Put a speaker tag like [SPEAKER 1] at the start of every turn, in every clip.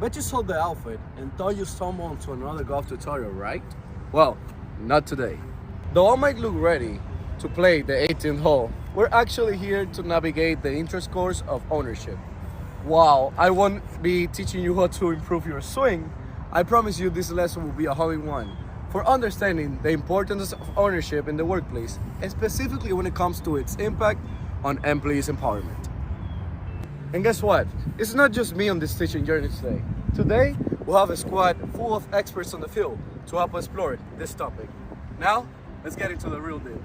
[SPEAKER 1] Bet you saw the outfit and thought you stumbled onto another golf tutorial, right? Well, not today. Though I might look ready to play the 18th hole, we're actually here to navigate the interest course of ownership. While I won't be teaching you how to improve your swing, I promise you this lesson will be a all-in-one for understanding the importance of ownership in the workplace, and specifically when it comes to its impact on employees' empowerment. And guess what? It's not just me on this teaching journey today. Today, we'll have a squad full of experts on the field to help us explore this topic. Now, let's get into the real deal.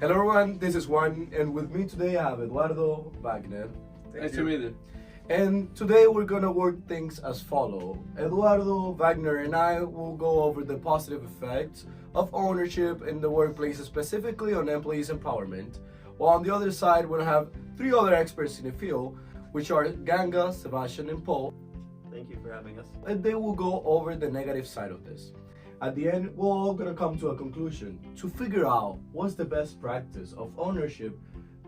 [SPEAKER 1] Hello everyone, this is Juan, and with me today I have Eduardo, Wagner.
[SPEAKER 2] Nice to meet you.
[SPEAKER 1] And today we're gonna work things as follow. Eduardo, Wagner, and I will go over the positive effects of ownership in the workplace, specifically on employees' empowerment. While on the other side, we'll have three other experts in the field, which are Ganga, Sebastian, and Paul.
[SPEAKER 2] Thank you for having us.
[SPEAKER 1] And they will go over the negative side of this. At the end, we're all gonna come to a conclusion to figure out what's the best practice of ownership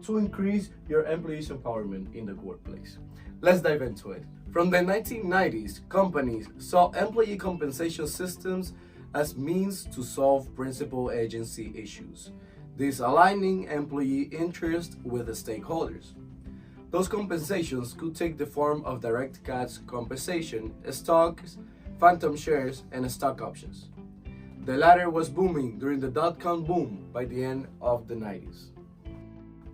[SPEAKER 1] to increase your employees' empowerment in the workplace. Let's dive into it. From the 1990s, companies saw employee compensation systems as means to solve principal agency issues, this aligning employee interest with the stakeholders. Those compensations could take the form of direct cash compensation, stocks, phantom shares, and stock options. The latter was booming during the dot-com boom by the end of the 90s.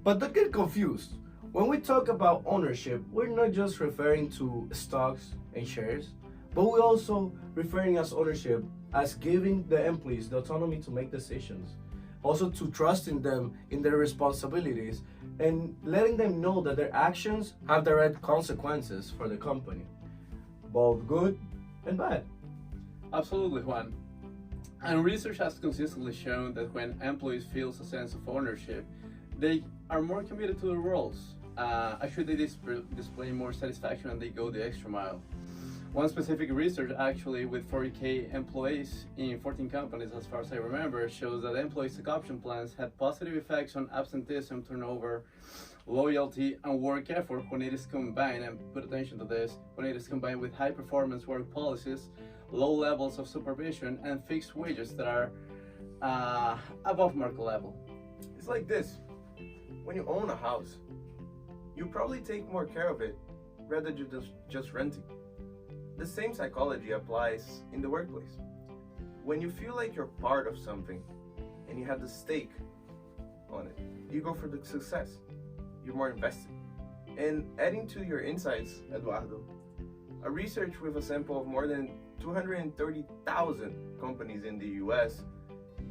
[SPEAKER 1] But don't get confused. When we talk about ownership, we're not just referring to stocks and shares, but we're also referring as ownership as giving the employees the autonomy to make decisions, also to trusting them in their responsibilities and letting them know that their actions have direct consequences for the company, both good and bad.
[SPEAKER 2] Absolutely, Juan. And research has consistently shown that when employees feel a sense of ownership, they are more committed to their roles. Actually, they display more satisfaction and they go the extra mile. One specific research, actually, with 40K employees in 14 companies, as far as I remember, shows that employee stock option plans had positive effects on absenteeism, turnover, loyalty, and work effort when it is combined, and put attention to this, when it is combined with high performance work policies, low levels of supervision, and fixed wages that are above market level.
[SPEAKER 3] It's like this. When you own a house, you probably take more care of it rather than just renting. The same psychology applies in the workplace. When you feel like you're part of something and you have the stake on it, you go for the success. You're more invested. And adding to your insights, Eduardo, a research with a sample of more than 230,000 companies in the US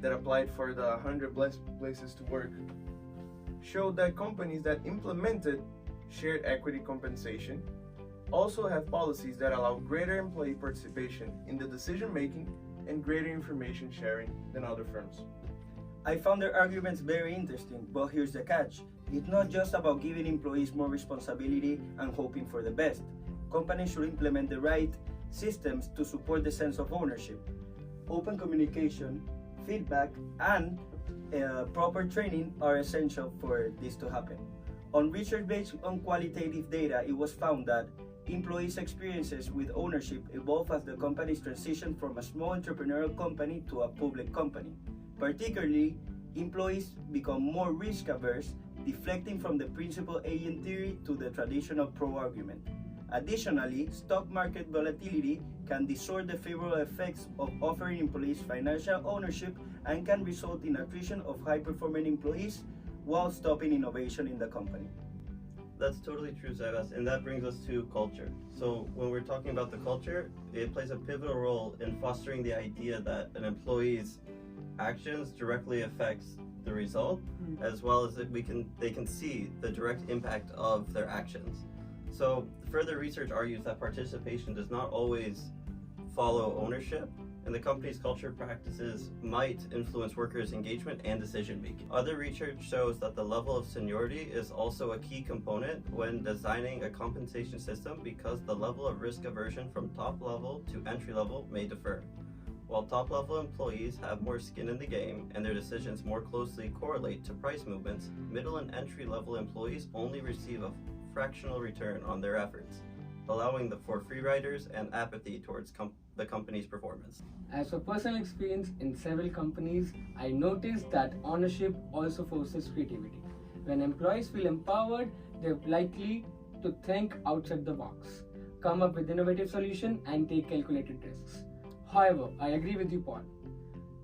[SPEAKER 3] that applied for the 100 best places to work showed that companies that implemented shared equity compensation also have policies that allow greater employee participation in the decision making and greater information sharing than other firms.
[SPEAKER 4] I found their arguments very interesting, but here's the catch. It's not just about giving employees more responsibility and hoping for the best. Companies should implement the right systems to support the sense of ownership. Open communication, feedback, and proper training are essential for this to happen. On research based on qualitative data, it was found that employees' experiences with ownership evolve as the companies transition from a small entrepreneurial company to a public company. Particularly, employees become more risk averse, deflecting from the principal agent theory to the traditional pro argument. Additionally, stock market volatility can distort the favorable effects of offering employees financial ownership and can result in attrition of high-performing employees while stopping innovation in the company.
[SPEAKER 5] That's totally true, Sebas, and that brings us to culture. So when we're talking about the culture, it plays a pivotal role in fostering the idea that an employee's actions directly affects the result, as well as that they can see the direct impact of their actions. So further research argues that participation does not always follow ownership, and the company's culture practices might influence workers' engagement and decision making. Other research shows that the level of seniority is also a key component when designing a compensation system because the level of risk aversion from top level to entry level may differ. while top-level employees have more skin in the game and their decisions more closely correlate to price movements, middle and entry-level employees only receive a fractional return on their efforts, allowing for free riders and apathy towards the company's performance.
[SPEAKER 6] As for personal experience in several companies, I noticed that ownership also forces creativity. When employees feel empowered, they're likely to think outside the box, come up with innovative solutions, and take calculated risks. However, I agree with you, Paul.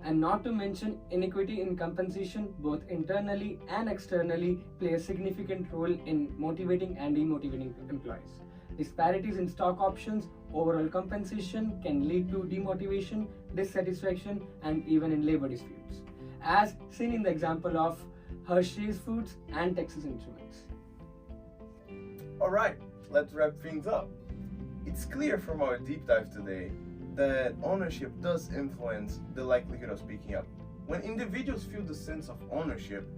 [SPEAKER 6] And not to mention, inequity in compensation, both internally and externally, play a significant role in motivating and demotivating employees. Disparities in stock options, overall compensation can lead to demotivation, dissatisfaction, and even in labor disputes, as seen in the example of Hershey's Foods and Texas Instruments.
[SPEAKER 3] Alright, let's wrap things up. It's clear from our deep dive today that ownership does influence the likelihood of speaking up. When individuals feel the sense of ownership,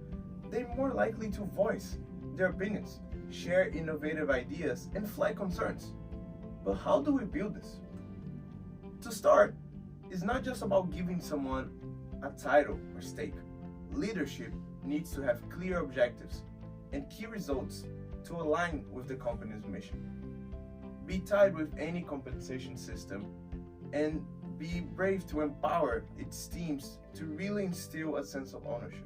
[SPEAKER 3] they're more likely to voice their opinions, share innovative ideas, and flag concerns. But how do we build this? To start, it's not just about giving someone a title or stake. Leadership needs to have clear objectives and key results to align with the company's mission. Be tied with any compensation system and be brave to empower its teams to really instill a sense of ownership.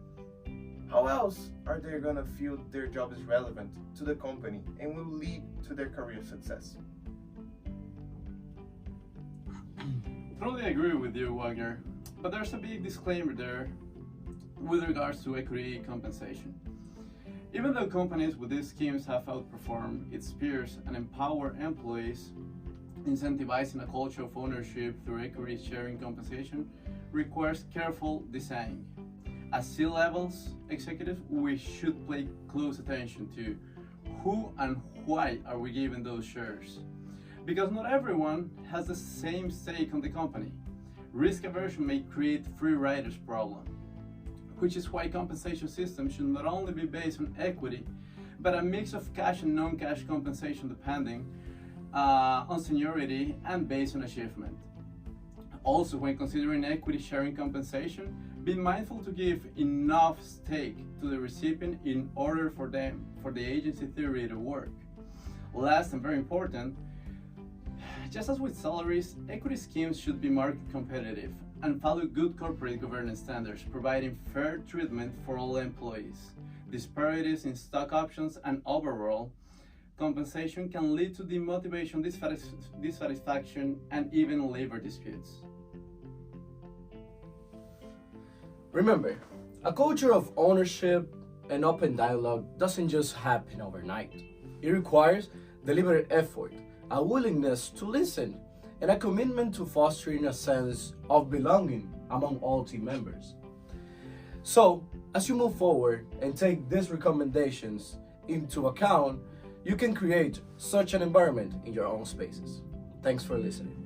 [SPEAKER 3] How else are they gonna feel their job is relevant to the company and will lead to their career success?
[SPEAKER 2] Totally agree with you, Wagner, but there's a big disclaimer there with regards to equity compensation. Even though companies with these schemes have outperformed its peers and empower employees, incentivizing a culture of ownership through equity sharing compensation requires careful design. As C-levels executives, we should pay close attention to who and why are we giving those shares. Because not everyone has the same stake on the company. Risk aversion may create free riders problem, which is why compensation systems should not only be based on equity, but a mix of cash and non-cash compensation depending on seniority and based on achievement. Also, when considering equity sharing compensation, be mindful to give enough stake to the recipient in order for the agency theory to work. Last and very important, just as with salaries, equity schemes should be market competitive and follow good corporate governance standards, providing fair treatment for all employees. Disparities in stock options and overall compensation can lead to demotivation, dissatisfaction, and even labor disputes.
[SPEAKER 1] Remember, a culture of ownership and open dialogue doesn't just happen overnight. It requires deliberate effort, a willingness to listen, and a commitment to fostering a sense of belonging among all team members. So, as you move forward and take these recommendations into account, you can create such an environment in your own spaces. Thanks for listening.